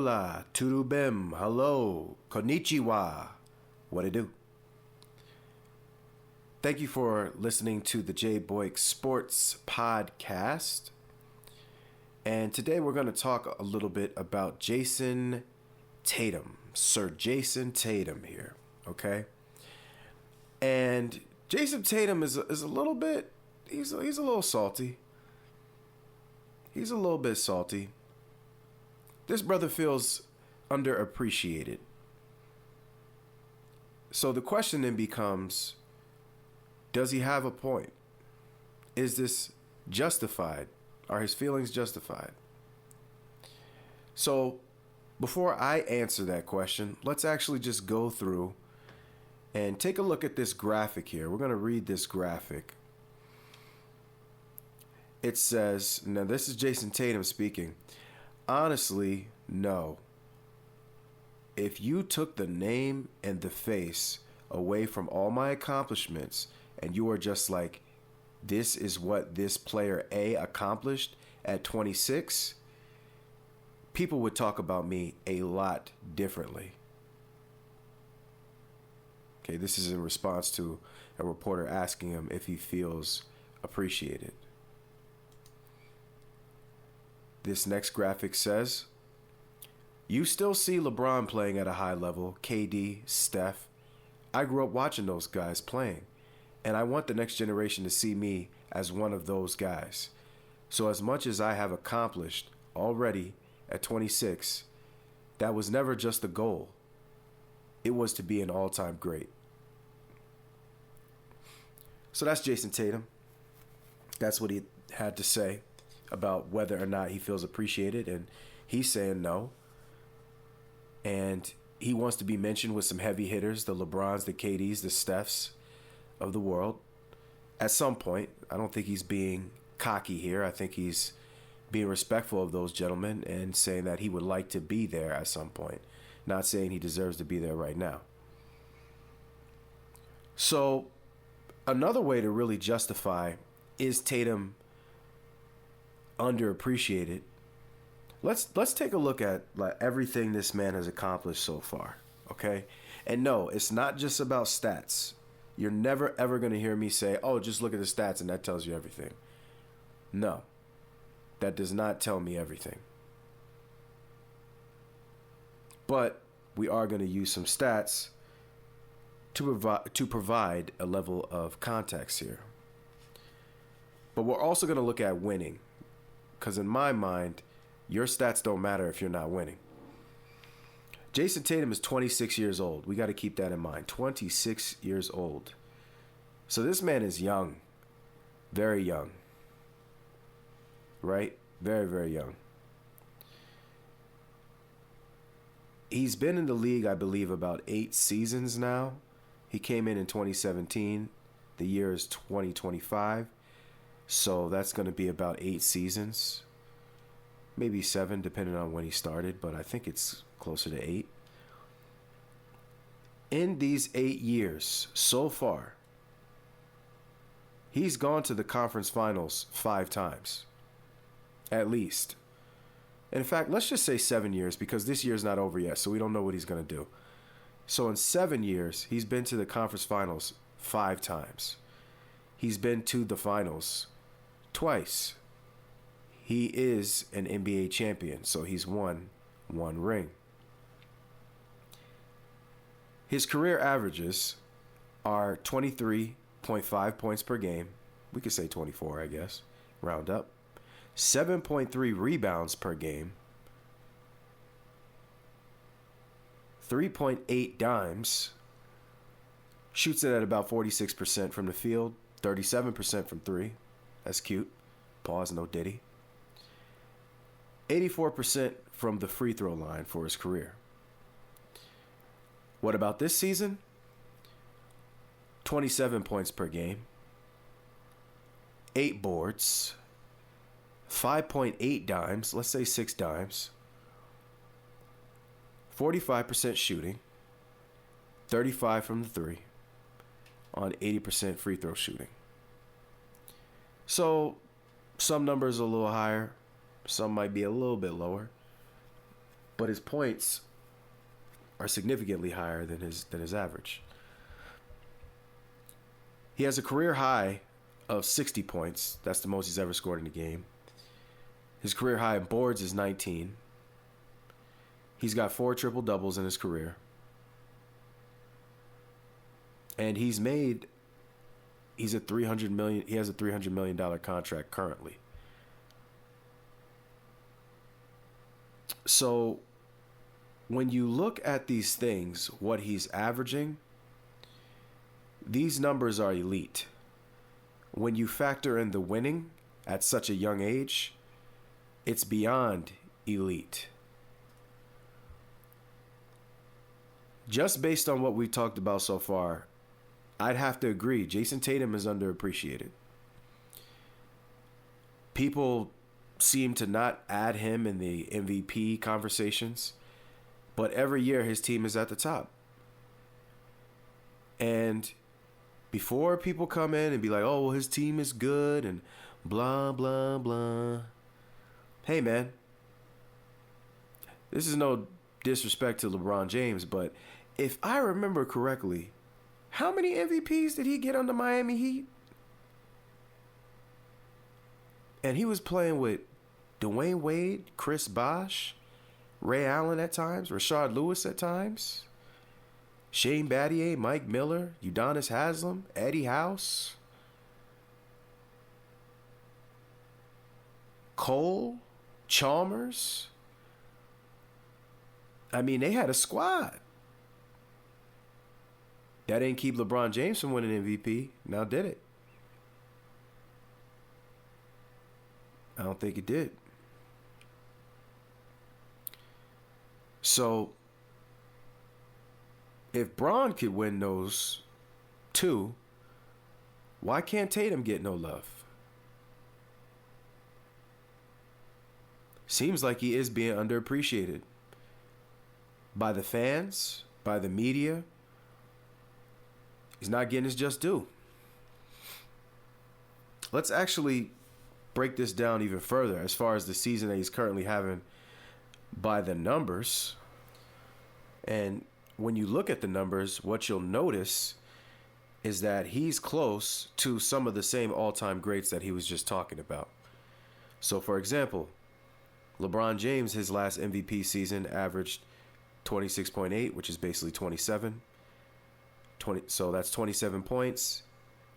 Hola, turubim, hello, konnichiwa. What it do? Thank you for listening to the Jay Boyk Sports Podcast. And today we're going to talk a little bit about Jason Tatum, Sir Jason Tatum here, okay? And Jason Tatum is a little bit, he's a little salty. He's a little bit salty. This brother feels underappreciated. So the question then becomes, does he have a point? Is this justified? Are his feelings justified? So before I answer that question, let's actually just go through and take a look at this graphic here. We're going to read this graphic. It says, now this is Jason Tatum speaking. Honestly, no. If you took the name and the face away from all my accomplishments and you were just like, this is what this player A accomplished at 26, people would talk about me a lot differently. Okay, this is in response to a reporter asking him if he feels appreciated. This next graphic says, you still see LeBron playing at a high level, KD, Steph. I grew up watching those guys playing, and I want the next generation to see me as one of those guys. So as much as I have accomplished already at 26, that was never just the goal. It was to be an all-time great. So that's Jason Tatum. That's what he had to say about whether or not he feels appreciated, and he's saying no. And he wants to be mentioned with some heavy hitters, the LeBrons, the KDs, the Stephs of the world at some point. I don't think he's being cocky here. I think he's being respectful of those gentlemen and saying that he would like to be there at some point, not saying he deserves to be there right now. So another way to really justify, is Tatum underappreciated? Let's take a look at like everything this man has accomplished so far, okay? And no, it's not just about stats. You're never ever going to hear me say, oh, just look at the stats and that tells you everything. No, that does not tell me everything. But we are going to use some stats to provide a level of context here. But we're also going to look at winning, because in my mind, your stats don't matter if you're not winning. Jason Tatum is 26 years old. We got to keep that in mind. 26 years old. So this man is young. Very young. Right? Very, very young. He's been in the league, I believe, about 8 seasons now. He came in 2017. The year is 2025. So that's going to be about 8 seasons. Maybe 7, depending on when he started, but I think it's closer to 8. In these 8 years so far, he's gone to the conference finals 5 times, at least. In fact, let's just say 7 years, because this year's not over yet, so we don't know what he's going to do. So in 7 years, he's been to the conference finals 5 times. He's been to the finals twice. He is an NBA champion, so he's won 1 ring. His career averages are 23.5 points per game. We could say 24, I guess, round up. 7.3 rebounds per game. 3.8 dimes. Shoots it at about 46% from the field, 37% from 3. That's cute. Pause, no diddy. 84% from the free throw line for his career. What about this season? 27 points per game, 8 boards, 5.8 dimes, let's say 6 dimes, 45% shooting, 35 from the 3 on 80% free throw shooting. So some numbers are a little higher, some might be a little bit lower. but his points are significantly higher than his average. He has a career high of 60 points. That's the most he's ever scored in a game. His career high in boards is 19. He's got 4 triple doubles in his career. And he has a $300 million contract currently. So when you look at these things, what he's averaging, these numbers are elite. When you factor in the winning at such a young age, it's beyond elite. Just based on what we've talked about so far, I'd have to agree, Jason Tatum is underappreciated. People seem to not add him in the MVP conversations, but every year his team is at the top. And before people come in and be like, oh, well, his team is good and blah, blah, blah. Hey, man, this is no disrespect to LeBron James, but if I remember correctly, how many MVPs did he get on the Miami Heat? And he was playing with Dwayne Wade, Chris Bosh, Ray Allen at times, Rashard Lewis at times, Shane Battier, Mike Miller, Udonis Haslem, Eddie House, Cole, Chalmers. I mean, they had a squad. That didn't keep LeBron James from winning MVP. Now did it? I don't think it did. So, if Bron could win those 2, why can't Tatum get no love? Seems like he is being underappreciated by the fans, by the media. He's not getting his just due. Let's actually break this down even further as far as the season that he's currently having by the numbers. And when you look at the numbers, what you'll notice is that he's close to some of the same all-time greats that he was just talking about. So, for example, LeBron James, his last MVP season, averaged 26.8, which is basically 27. So that's 27 points,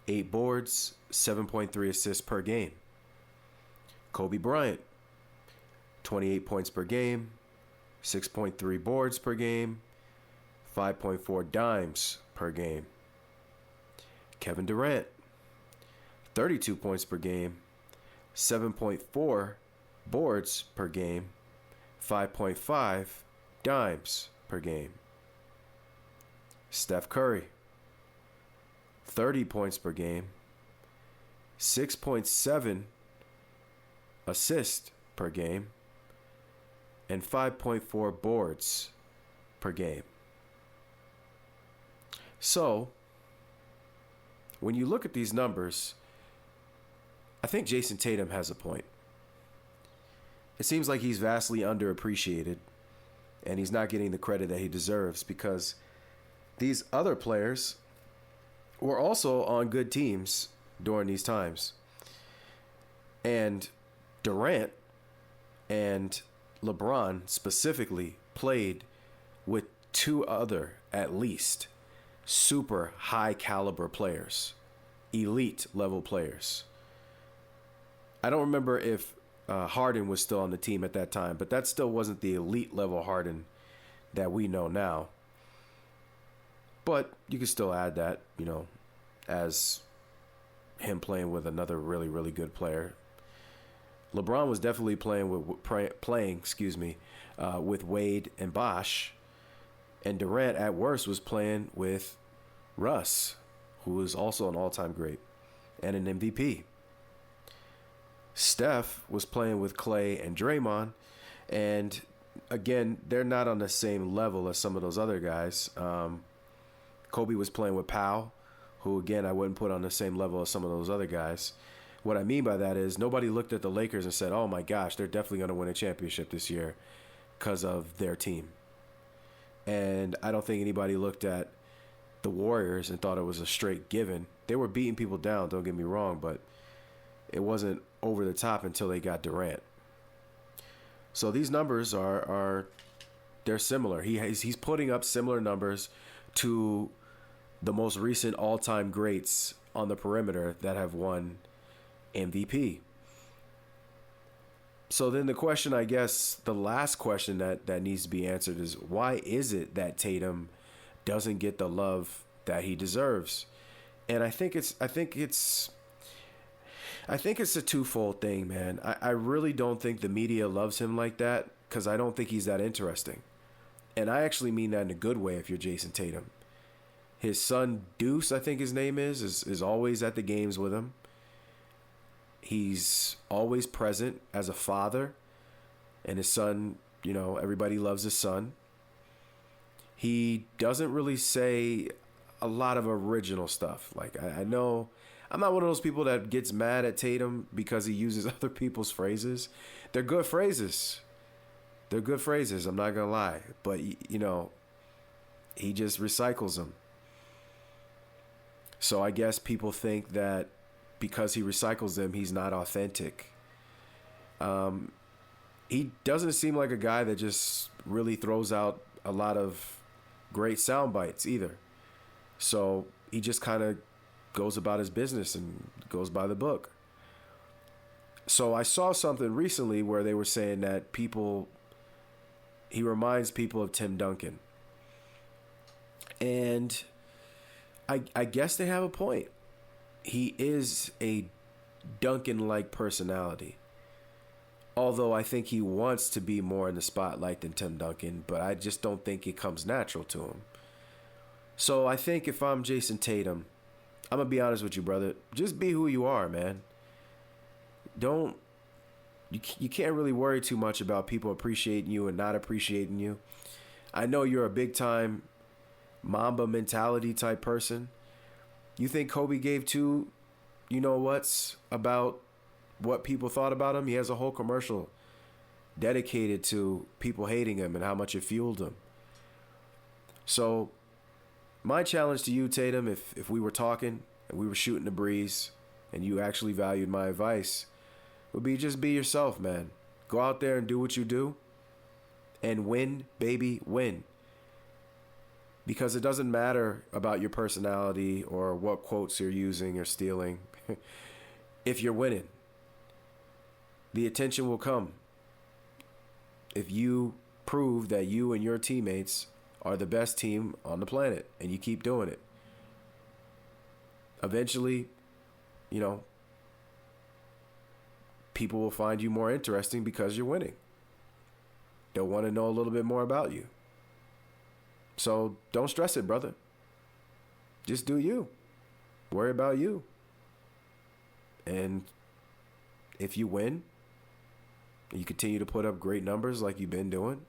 8 boards, 7.3 assists per game. Kobe Bryant, 28 points per game, 6.3 boards per game, 5.4 dimes per game. Kevin Durant, 32 points per game, 7.4 boards per game, 5.5 dimes per game. Steph Curry, 30 points per game, 6.7 assists per game, and 5.4 boards per game. So, when you look at these numbers, I think Jason Tatum has a point. It seems like he's vastly underappreciated, and he's not getting the credit that he deserves because these other players were also on good teams during these times. And Durant and LeBron specifically played with 2 other, at least, super high caliber players, elite level players. I don't remember if Harden was still on the team at that time, but that still wasn't the elite level Harden that we know now. But you can still add that, as him playing with another really, really good player. LeBron was definitely playing with Wade and Bosh, and Durant at worst was playing with Russ, who is also an all-time great and an MVP. Steph was playing with Clay and Draymond, and again, they're not on the same level as some of those other guys. Kobe was playing with Powell, who, again, I wouldn't put on the same level as some of those other guys. What I mean by that is nobody looked at the Lakers and said, oh, my gosh, they're definitely going to win a championship this year. because of their team. And I don't think anybody looked at the Warriors and thought it was a straight given. They were beating people down, don't get me wrong, but it wasn't over the top until they got Durant. So these numbers are they're similar. He's putting up similar numbers to the most recent all-time greats on the perimeter that have won MVP. So then the question, I guess, the last question that needs to be answered is, why is it that Tatum doesn't get the love that he deserves? And I think it's a twofold thing, man. I really don't think the media loves him like that, because I don't think he's that interesting. And I actually mean that in a good way if you're Jason Tatum. His son Deuce, I think his name is always at the games with him. He's always present as a father. And his son, you know, everybody loves his son. He doesn't really say a lot of original stuff. Like, I know I'm not one of those people that gets mad at Tatum because he uses other people's phrases. They're good phrases. They're good phrases, I'm not going to lie. But, you know, he just recycles them. So I guess people think that because he recycles them, he's not authentic. He doesn't seem like a guy that just really throws out a lot of great sound bites either. So he just kind of goes about his business and goes by the book. So I saw something recently where they were saying that he reminds people of Tim Duncan. And I guess they have a point. He is a Duncan-like personality. Although I think he wants to be more in the spotlight than Tim Duncan, but I just don't think it comes natural to him. So I think if I'm Jason Tatum, I'm going to be honest with you, brother. Just be who you are, man. You can't really worry too much about people appreciating you and not appreciating you. I know you're a big time Mamba mentality type person. You think Kobe gave two, you know what's, about what people thought about him? He has a whole commercial dedicated to people hating him and how much it fueled him. So my challenge to you, Tatum, if we were talking and we were shooting the breeze and you actually valued my advice, would be just be yourself, man. Go out there and do what you do and win, baby, win. Because it doesn't matter about your personality or what quotes you're using or stealing. If you're winning, the attention will come. If you prove that you and your teammates are the best team on the planet and you keep doing it, eventually, you know, people will find you more interesting because you're winning. They'll want to know a little bit more about you. So don't stress it, brother. Just do you. Worry about you. And if you win, you continue to put up great numbers like you've been doing,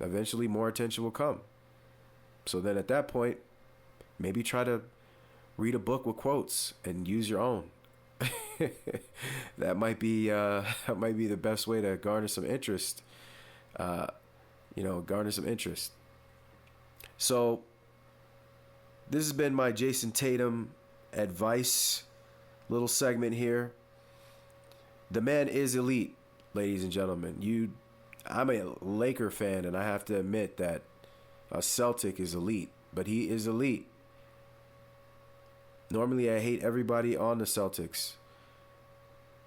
eventually more attention will come. So then at that point, maybe try to read a book with quotes and use your own. That might be the best way to garner some interest. Garner some interest. So this has been my Jason Tatum advice little segment here. The man is elite, ladies and gentlemen. I'm a Laker fan, and I have to admit that a Celtic is elite, but he is elite. Normally, I hate everybody on the Celtics,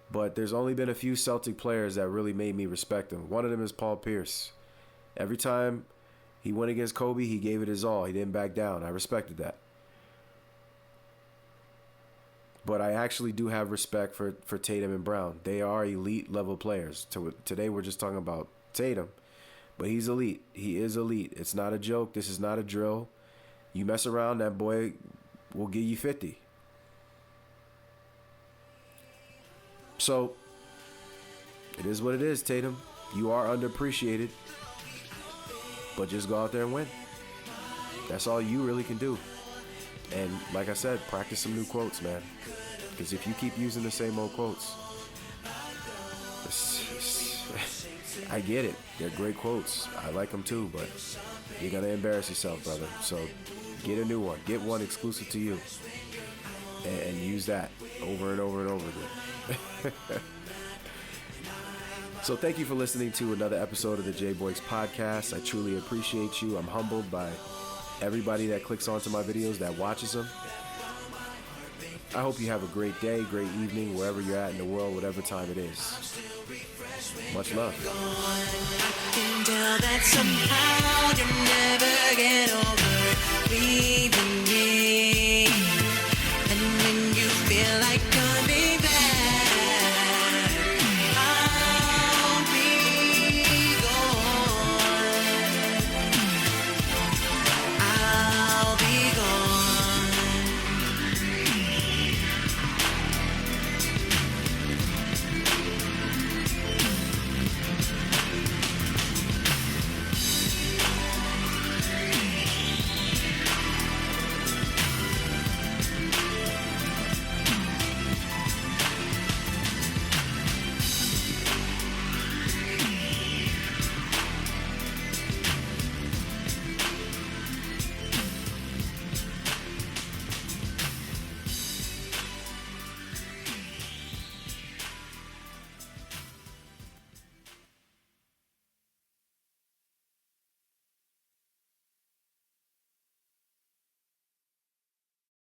but there's only been a few Celtic players that really made me respect him. One of them is Paul Pierce. Every time he went against Kobe, he gave it his all. He didn't back down. I respected that. But I actually do have respect for Tatum and Brown. They are elite level players. Today we're just talking about Tatum. But he's elite. He is elite. It's not a joke. This is not a drill. You mess around, that boy will give you 50. So, it is what it is, Tatum. You are underappreciated. But just go out there and win. That's all you really can do. And like I said, practice some new quotes, man. Because if you keep using the same old quotes, I get it. They're great quotes. I like them too, but you're going to embarrass yourself, brother. So get a new one. Get one exclusive to you. And use that over and over and over again. So thank you for listening to another episode of the J Boyks podcast. I truly appreciate you. I'm humbled by everybody that clicks onto my videos, that watches them. I hope you have a great day, great evening, wherever you're at in the world, whatever time it is. Much love. I can tell that somehow you never get over leaving me. And when you feel like coming